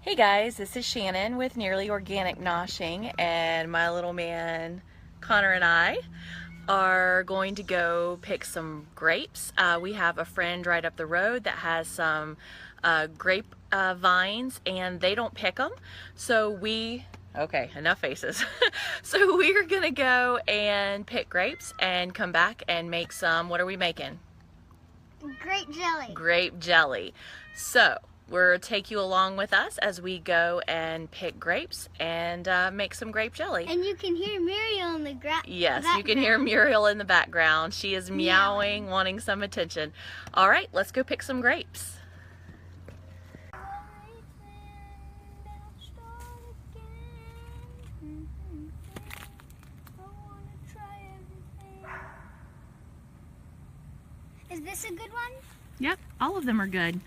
Hey guys, this is Shannon with Nearly Organic Noshing, and my little man Connor and I are going to go pick some grapes. We have a friend right up the road that has some grape vines, and they don't pick them, so okay, enough faces. So we're gonna go and pick grapes and come back and make some, what are we making? Grape jelly. Grape jelly. So we'll take you along with us as we go and pick grapes and make some grape jelly. And you can hear Muriel in the Yes, background. you can hear Muriel in the background. She is meowing, wanting some attention. All right, let's go pick some grapes. Is this a good one? Yep, all of them are good.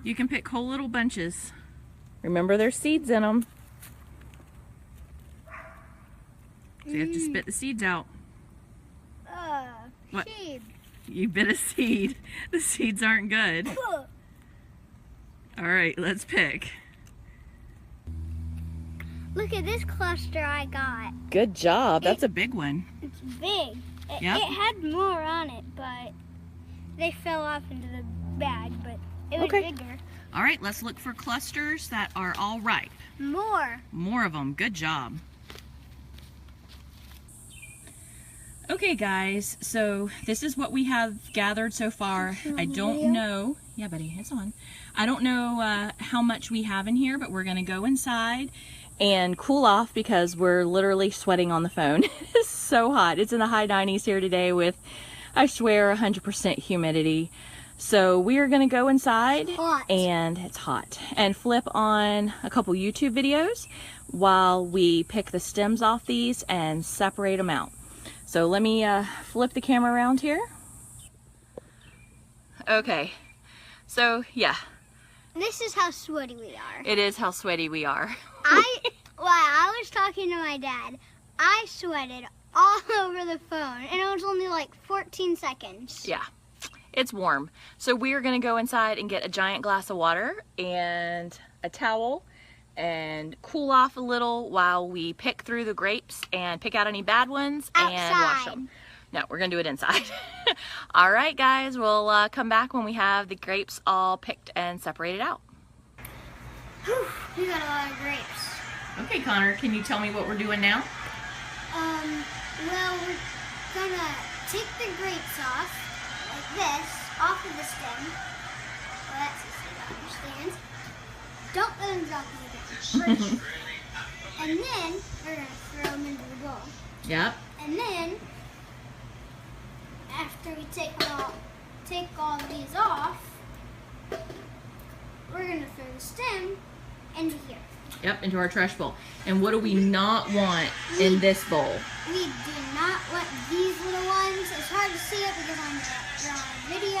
You can pick whole little bunches. Remember, there's seeds in them. So you have to spit the seeds out. What? Seed. You bit a seed. The seeds aren't good. All right, let's pick. Look at this cluster I got. Good job. That's a big one. It's big. Yep. It had more on it, but they fell off into the bag, but it was bigger. All right, let's look for clusters that are all ripe. More of them. Good job. Okay, guys, so this is what we have gathered so far. I don't know. Yeah, buddy, it's on. I don't know how much we have in here, but we're going to go inside and cool off because we're literally sweating on the phone. It's so hot. It's in the high 90s here today with, I swear, 100% humidity. So we are going to go inside, and it's hot, and flip on a couple YouTube videos while we pick the stems off these and separate them out. So let me flip the camera around here. Okay, so yeah. This is how sweaty we are. It is how sweaty we are. I was talking to my dad. I sweated all over the phone, and it was only like 14 seconds. Yeah. It's warm. So we are going to go inside and get a giant glass of water and a towel and cool off a little while we pick through the grapes and pick out any bad ones and wash them. No, we're going to do it inside. All right, guys, we'll come back when we have the grapes all picked and separated out. Whew, we got a lot of grapes. Okay, Connor, can you tell me what we're doing now? Well, we're gonna take the grapes off. Like this, off of the stem. Well, that's easy to understand. Don't let them drop in the ground. And then we're going to throw them into the bowl. Yep. And then, after we take all these off, we're going to throw the stem into here. Yep, into our trash bowl. And what do we not want in this bowl? We do not want these little ones. It's hard to see it because they're on a video.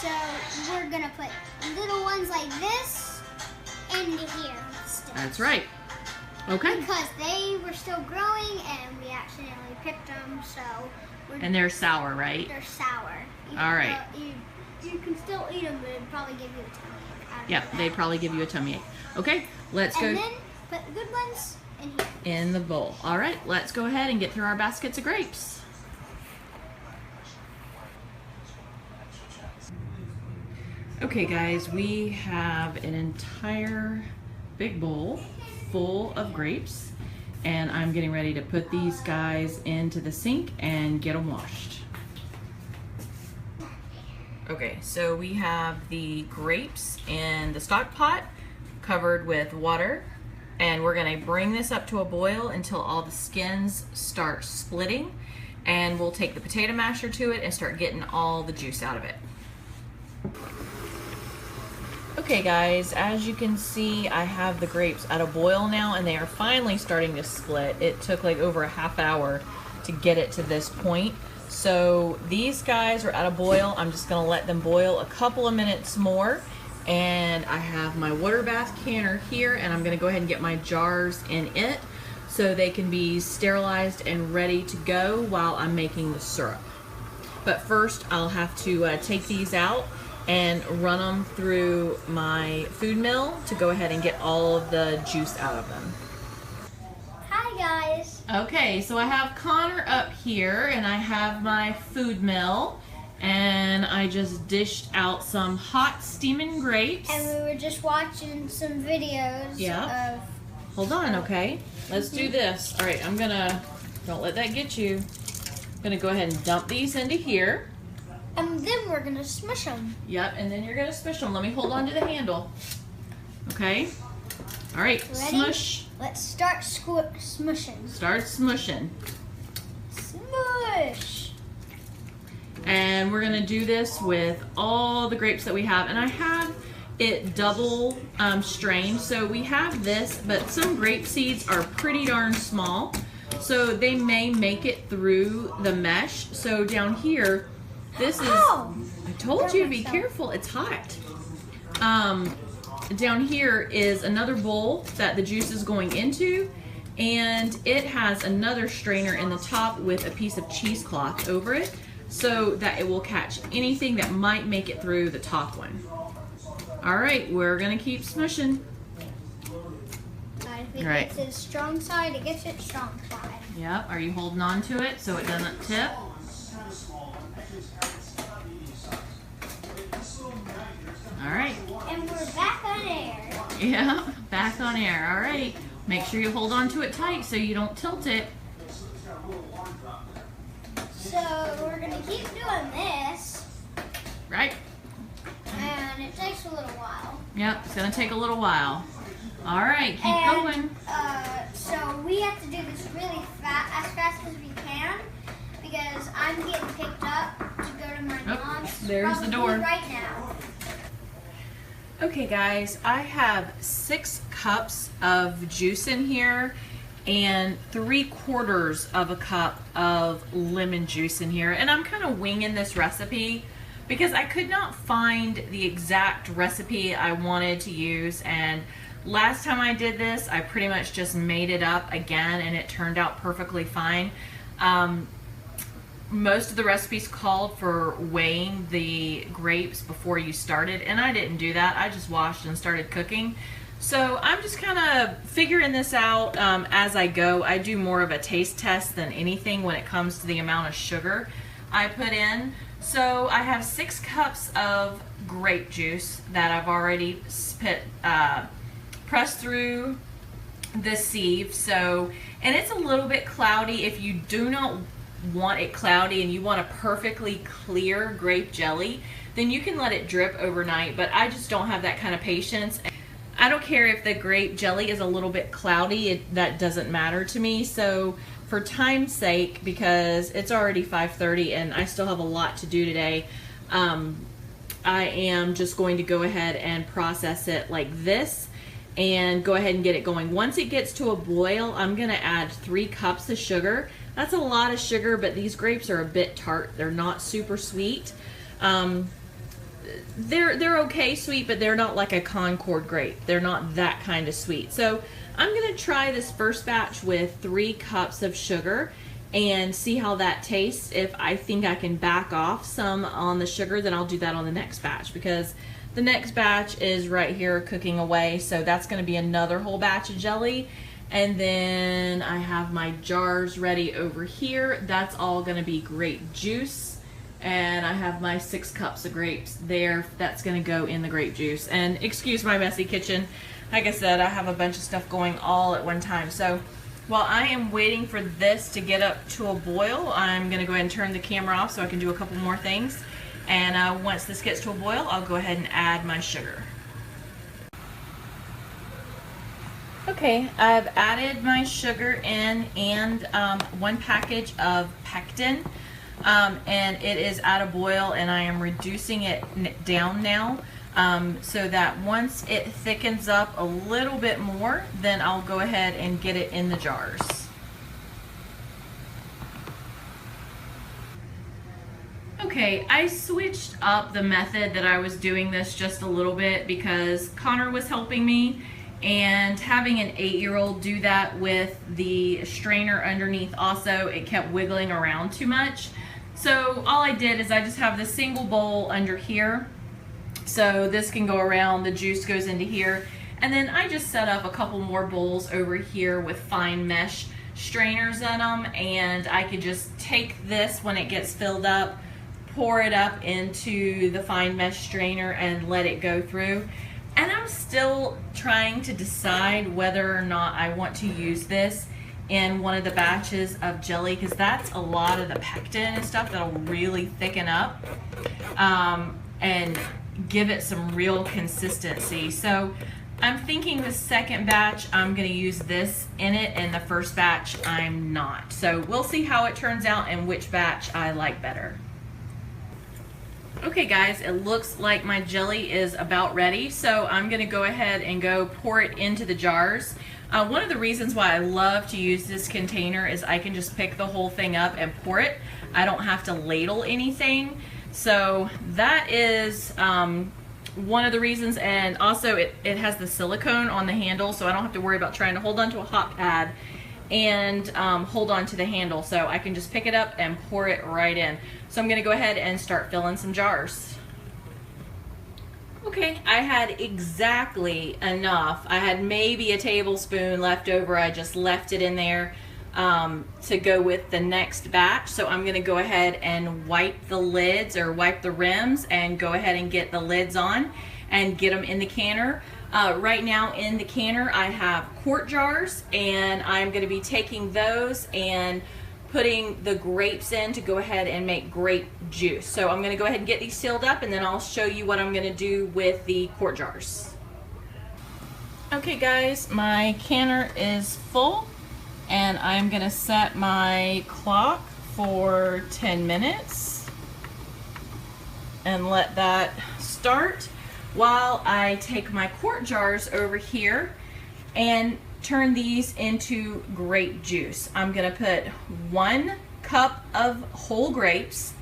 So we're gonna put little ones like this into here. That's right. Okay. Because they were still growing and we accidentally picked them, so and they're sour, right? They're sour. All right. You can still eat them, but it'd probably give you a tummy ache. Yep, they probably give you a tummy ache. Okay, let's go. And then put the good ones in here. In the bowl. All right, let's go ahead and get through our baskets of grapes. Okay, guys, we have an entire big bowl full of grapes, and I'm getting ready to put these guys into the sink and get them washed. Okay, so we have the grapes in the stock pot covered with water, and we're going to bring this up to a boil until all the skins start splitting, and we'll take the potato masher to it and start getting all the juice out of it. Okay, guys, as you can see, I have the grapes at a boil now, and they are finally starting to split. It took like over a half hour to get it to this point. So these guys are at a boil. I'm just going to let them boil a couple of minutes more. And I have my water bath canner here, and I'm going to go ahead and get my jars in it so they can be sterilized and ready to go while I'm making the syrup. But first, I'll have to take these out and run them through my food mill to go ahead and get all of the juice out of them. Hi guys. Okay, so I have Connor up here and I have my food mill, and I just dished out some hot steaming grapes. And we were just watching some videos of... Hold on, okay? Let's do this. All right, I'm gonna, don't let that get you. I'm gonna go ahead and dump these into here. And then we're gonna smush them. Yep, and then you're gonna smush them. Let me hold on to the handle. Okay? All right, Ready? smush. Let's start smushing. Start smushing. Smush! And we're gonna do this with all the grapes that we have. And I have it double strained. So we have this, but some grape seeds are pretty darn small. So they may make it through the mesh. So down here, this is, I told you to be careful, it's hot. Down here is another bowl that the juice is going into, and it has another strainer in the top with a piece of cheesecloth over it so that it will catch anything that might make it through the top one. All right, we're gonna keep smushing. If it gets its strong side, it gets its strong side. Yep, are you holding on to it so it doesn't tip? All right. And we're back on air. Yeah, back on air. All right. Make sure you hold on to it tight so you don't tilt it. So we're going to keep doing this. Right. And it takes a little while. Yep, it's going to take a little while. All right, keep going. So we have to do this really fast as we can, because I'm getting picked up to go to my mom's. There's the door. Right now. Okay guys, I have 6 cups of juice in here and 3/4 of a cup of lemon juice in here. And I'm kind of winging this recipe because I could not find the exact recipe I wanted to use. And last time I did this, I pretty much just made it up again and it turned out perfectly fine. Most of the recipes called for weighing the grapes before you started, and I didn't do that. I just washed and started cooking. So I'm just kind of figuring this out as I go. I do more of a taste test than anything when it comes to the amount of sugar I put in. So I have 6 cups of grape juice that I've already pressed through the sieve. So, and it's a little bit cloudy. If you do not want it cloudy and you want a perfectly clear grape jelly, then you can let it drip overnight, but I just don't have that kind of patience. I don't care if the grape jelly is a little bit cloudy, that doesn't matter to me. So for time's sake, because it's already 5:30 and I still have a lot to do today, I am just going to go ahead and process it like this and go ahead and get it going. Once it gets to a boil, I'm gonna add 3 cups of sugar. That's a lot of sugar, but these grapes are a bit tart. They're not super sweet. They're okay sweet, but they're not like a Concord grape. They're not that kind of sweet. So I'm gonna try this first batch with 3 cups of sugar and see how that tastes. If I think I can back off some on the sugar, then I'll do that on the next batch, because the next batch is right here cooking away. So that's gonna be another whole batch of jelly. And then I have my jars ready over here. That's all gonna be grape juice. And I have my 6 cups of grapes there. That's gonna go in the grape juice. And excuse my messy kitchen. Like I said, I have a bunch of stuff going all at one time. So while I am waiting for this to get up to a boil, I'm gonna go ahead and turn the camera off so I can do a couple more things. And once this gets to a boil, I'll go ahead and add my sugar. Okay, I've added my sugar in and 1 package of pectin, and it is at a boil, and I am reducing it down now so that once it thickens up a little bit more, then I'll go ahead and get it in the jars. Okay, I switched up the method that I was doing this just a little bit because Connor was helping me. And having an 8-year-old do that with the strainer underneath also, it kept wiggling around too much. So all I did is I just have this single bowl under here, So this can go around, the juice goes into here. And then I just set up a couple more bowls over here with fine mesh strainers in them, and I could just take this when it gets filled up, pour it up into the fine mesh strainer and let it go through. And I'm still trying to decide whether or not I want to use this in one of the batches of jelly, because that's a lot of the pectin and stuff that'll really thicken up and give it some real consistency. So I'm thinking the second batch I'm going to use this in it, and the first batch I'm not. So we'll see how it turns out and which batch I like better. Okay guys, it looks like my jelly is about ready, so I'm going to go ahead and go pour it into the jars. One of the reasons why I love to use this container is I can just pick the whole thing up and pour it. I don't have to ladle anything. So that is one of the reasons, and also it has the silicone on the handle, so I don't have to worry about trying to hold on to a hot pad and hold on to the handle. So I can just pick it up and pour it right in. So I'm going to go ahead and start filling some jars. Okay, I had exactly enough. I had maybe a tablespoon left over. I just left it in there to go with the next batch. So I'm going to go ahead and wipe the lids, or wipe the rims, and go ahead and get the lids on and get them in the canner. Right now in the canner I have quart jars, and I'm going to be taking those and putting the grapes in to go ahead and make grape juice. So I'm going to go ahead and get these sealed up, and then I'll show you what I'm going to do with the quart jars. Okay guys, my canner is full, and I'm going to set my clock for 10 minutes and let that start while I take my quart jars over here and turn these into grape juice. I'm going to put 1 cup of whole grapes,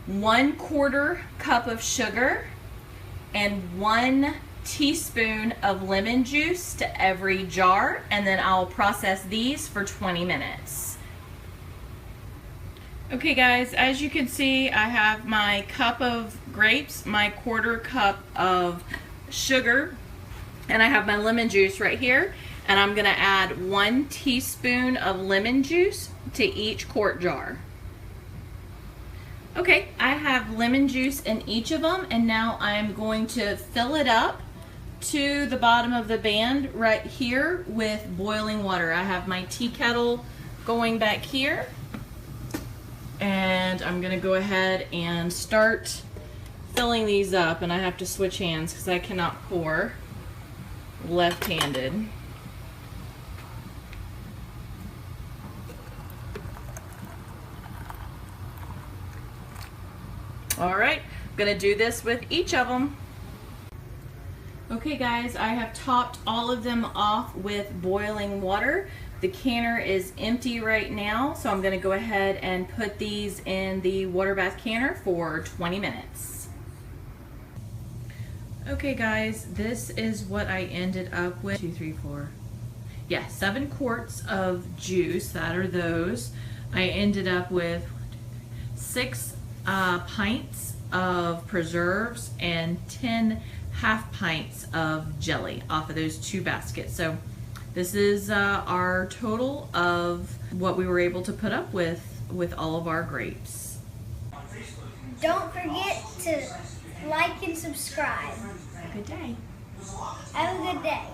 1/4 cup of sugar, and 1 teaspoon of lemon juice to every jar, and then I'll process these for 20 minutes. Okay guys, as you can see, I have my cup of grapes, my 1/4 cup of sugar, and I have my lemon juice right here, and I'm going to add 1 teaspoon of lemon juice to each quart jar. Okay, I have lemon juice in each of them, and now I'm going to fill it up to the bottom of the band right here with boiling water. I have my tea kettle going back here, and I'm going to go ahead and start filling these up, and I have to switch hands because I cannot pour left-handed. Alright, I'm going to do this with each of them. Okay guys, I have topped all of them off with boiling water. The canner is empty right now, so I'm going to go ahead and put these in the water bath canner for 20 minutes. Okay guys, this is what I ended up with. 2, 3, 4. Yeah, 7 quarts of juice. That are those. I ended up with 6 pints of preserves and 10 half pints of jelly off of those 2 baskets. So this is our total of what we were able to put up with all of our grapes. Don't forget to like and subscribe. Have a good day. Have a good day.